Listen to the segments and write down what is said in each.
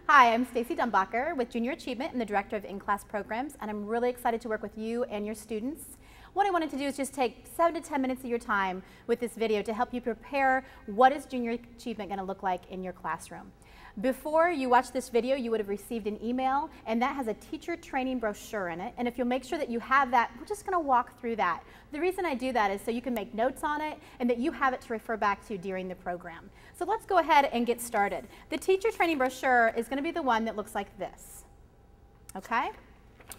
Hi, I'm Stacey Dumbacher with Junior Achievement and the Director of In-Class Programs, and I'm really excited to work with you and your students. What I wanted to do is just take 7 to 10 minutes of your time with this video to help you prepare what is Junior Achievement going to look like in your classroom. Before you watch this video, you would have received an email, and that has a teacher training brochure in it. And if you'll make sure that you have that, we're just going to walk through that. The reason I do that is so you can make notes on it and that you have it to refer back to during the program. So let's go ahead and get started. The teacher training brochure is going to be the one that looks like this. Okay?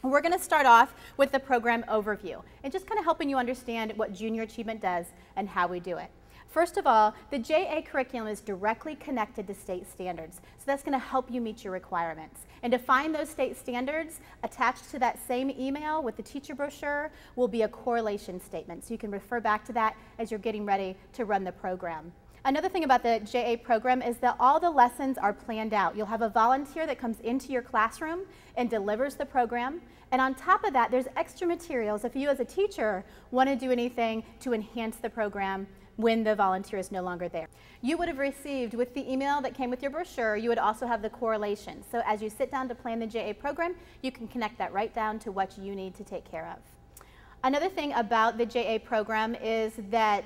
We're going to start off with the program overview and just kind of helping you understand what Junior Achievement does and how we do it. First of all, the JA curriculum is directly connected to state standards, so that's going to help you meet your requirements. And to find those state standards, attached to that same email with the teacher brochure will be a correlation statement, so you can refer back to that as you're getting ready to run the program. Another thing about the JA program is that all the lessons are planned out. You'll have a volunteer that comes into your classroom and delivers the program. And on top of that, there's extra materials if you as a teacher want to do anything to enhance the program when the volunteer is no longer there. You would have received, with the email that came with your brochure, you would also have the correlation. So as you sit down to plan the JA program, you can connect that right down to what you need to take care of. Another thing about the JA program is that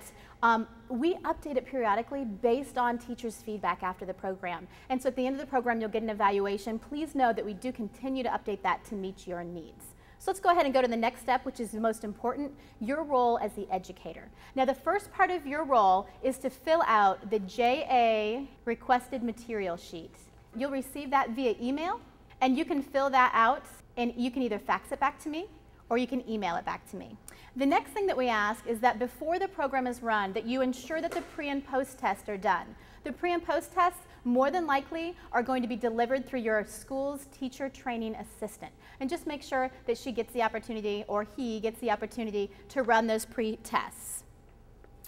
we update it periodically based on teachers' feedback after the program. And so at the end of the program, you'll get an evaluation. Please know that we do continue to update that to meet your needs. So let's go ahead and go to the next step, which is the most important, your role as the educator. Now, the first part of your role is to fill out the JA requested material sheet. You'll receive that via email, and you can fill that out, and you can either fax it back to me, or you can email it back to me. The next thing that we ask is that before the program is run, that you ensure that the pre and post tests are done. The pre and post tests more than likely are going to be delivered through your school's teacher training assistant. And just make sure that she gets the opportunity, or he gets the opportunity, to run those pre-tests.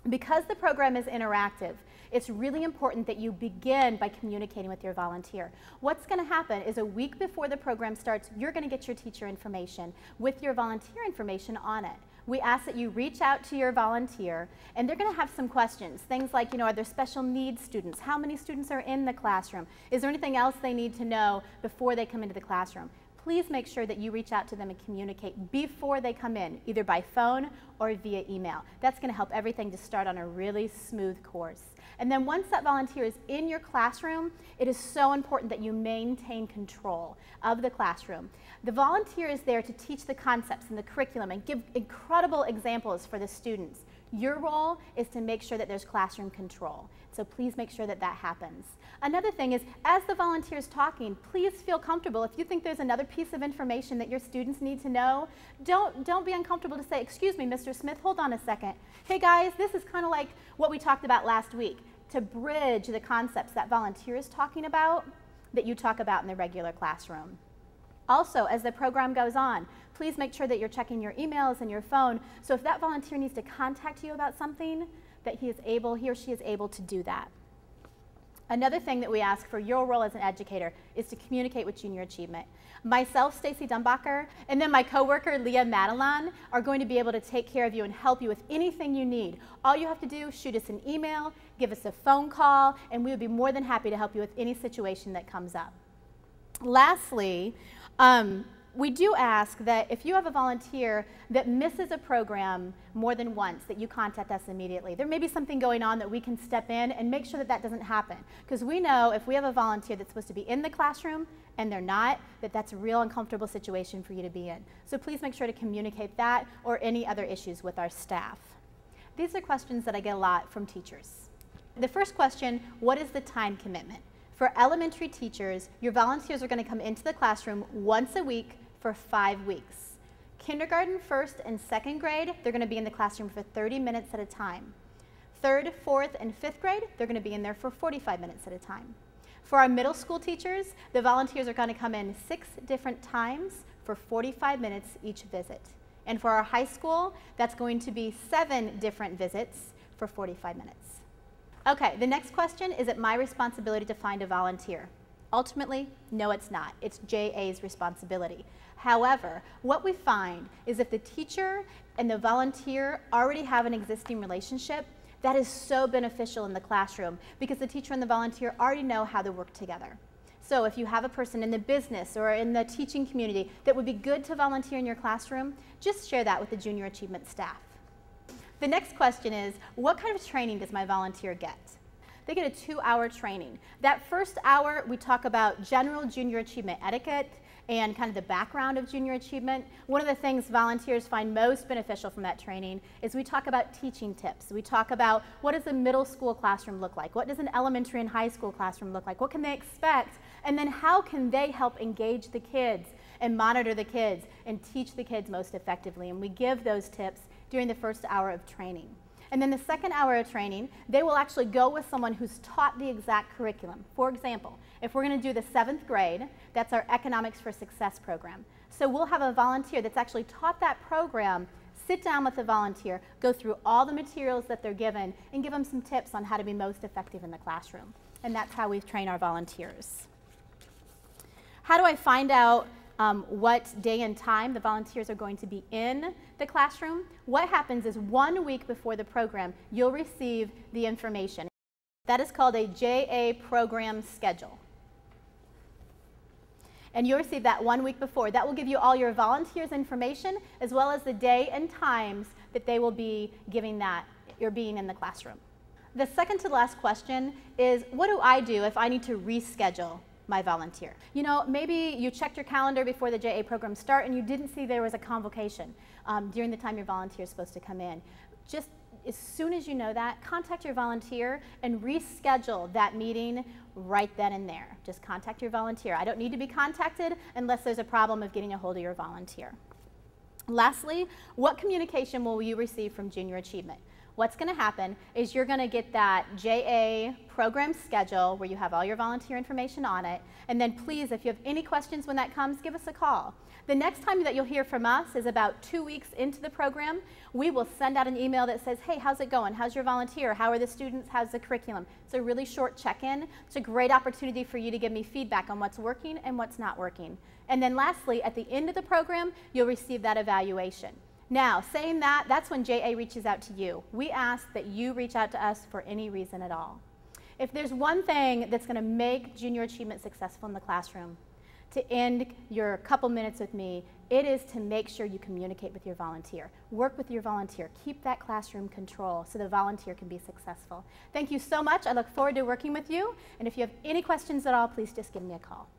Because the program is interactive, it's really important that you begin by communicating with your volunteer. What's going to happen is a week before the program starts, you're going to get your teacher information with your volunteer information on it. We ask that you reach out to your volunteer, and they're going to have some questions. Things like, are there special needs students? How many students are in the classroom? Is there anything else they need to know before they come into the classroom? Please make sure that you reach out to them and communicate before they come in, either by phone or via email. That's going to help everything to start on a really smooth course. And then once that volunteer is in your classroom, it is so important that you maintain control of the classroom. The volunteer is there to teach the concepts and the curriculum and give incredible examples for the students. Your role is to make sure that there's classroom control. So please make sure that that happens. Another thing is, as the volunteer is talking, please feel comfortable. If you think there's another piece of information that your students need to know, don't be uncomfortable to say, "Excuse me, Mr. Smith, hold on a second. Hey guys, this is kind of like what we talked about last week," to bridge the concepts that volunteer is talking about that you talk about in the regular classroom. Also, as the program goes on, please make sure that you're checking your emails and your phone, so if that volunteer needs to contact you about something, that he or she is able to do that. Another thing that we ask for your role as an educator is to communicate with Junior Achievement. Myself, Stacey Dumbacher, and then my coworker, Leah Madeline, are going to be able to take care of you and help you with anything you need. All you have to do is shoot us an email, give us a phone call, and we would be more than happy to help you with any situation that comes up. Lastly, we do ask that if you have a volunteer that misses a program more than once, that you contact us immediately. There may be something going on that we can step in and make sure that that doesn't happen. Because we know if we have a volunteer that's supposed to be in the classroom and they're not, that's a real uncomfortable situation for you to be in. So please make sure to communicate that or any other issues with our staff. These are questions that I get a lot from teachers. The first question, what is the time commitment? For elementary teachers, your volunteers are going to come into the classroom once a week for 5 weeks. Kindergarten, first, and second grade, they're going to be in the classroom for 30 minutes at a time. Third, fourth, and fifth grade, they're going to be in there for 45 minutes at a time. For our middle school teachers, the volunteers are going to come in 6 different times for 45 minutes each visit. And for our high school, that's going to be 7 different visits for 45 minutes. Okay, the next question, is it my responsibility to find a volunteer? Ultimately, no, it's not. It's JA's responsibility. However, what we find is if the teacher and the volunteer already have an existing relationship, that is so beneficial in the classroom because the teacher and the volunteer already know how to work together. So if you have a person in the business or in the teaching community that would be good to volunteer in your classroom, just share that with the Junior Achievement staff. The next question is, what kind of training does my volunteer get? They get a 2-hour training. That first hour, we talk about general junior achievement etiquette and kind of the background of junior achievement. One of the things volunteers find most beneficial from that training is we talk about teaching tips. We talk about what does a middle school classroom look like? What does an elementary and high school classroom look like? What can they expect? And then how can they help engage the kids and monitor the kids and teach the kids most effectively? And we give those tips during the first hour of training. And then the second hour of training, they will actually go with someone who's taught the exact curriculum. For example, if we're going to do the 7th grade, that's our Economics for Success program. So we'll have a volunteer that's actually taught that program, sit down with the volunteer, go through all the materials that they're given, and give them some tips on how to be most effective in the classroom. And that's how we train our volunteers. How do I find out what day and time the volunteers are going to be in the classroom? What happens is 1 week before the program, you'll receive the information. That is called a JA program schedule. And you'll receive that 1 week before. That will give you all your volunteers' information as well as the day and times that they will be giving that you're being in the classroom. The second to last question is, what do I do if I need to reschedule my volunteer? You know, maybe you checked your calendar before the JA program start and you didn't see there was a convocation during the time your volunteer is supposed to come in. Just as soon as you know that, contact your volunteer and reschedule that meeting right then and there. Just contact your volunteer. I don't need to be contacted unless there's a problem of getting a hold of your volunteer. Lastly, what communication will you receive from Junior Achievement? What's going to happen is you're going to get that JA program schedule where you have all your volunteer information on it, and then please, if you have any questions when that comes, give us a call. The next time that you'll hear from us is about 2 weeks into the program. We will send out an email that says, hey, how's it going? How's your volunteer? How are the students? How's the curriculum? It's a really short check-in. It's a great opportunity for you to give me feedback on what's working and what's not working. And then lastly, at the end of the program, you'll receive that evaluation. Now, saying that, that's when JA reaches out to you. We ask that you reach out to us for any reason at all. If there's one thing that's going to make Junior Achievement successful in the classroom, to end your couple minutes with me, it is to make sure you communicate with your volunteer. Work with your volunteer. Keep that classroom control so the volunteer can be successful. Thank you so much. I look forward to working with you. And if you have any questions at all, please just give me a call.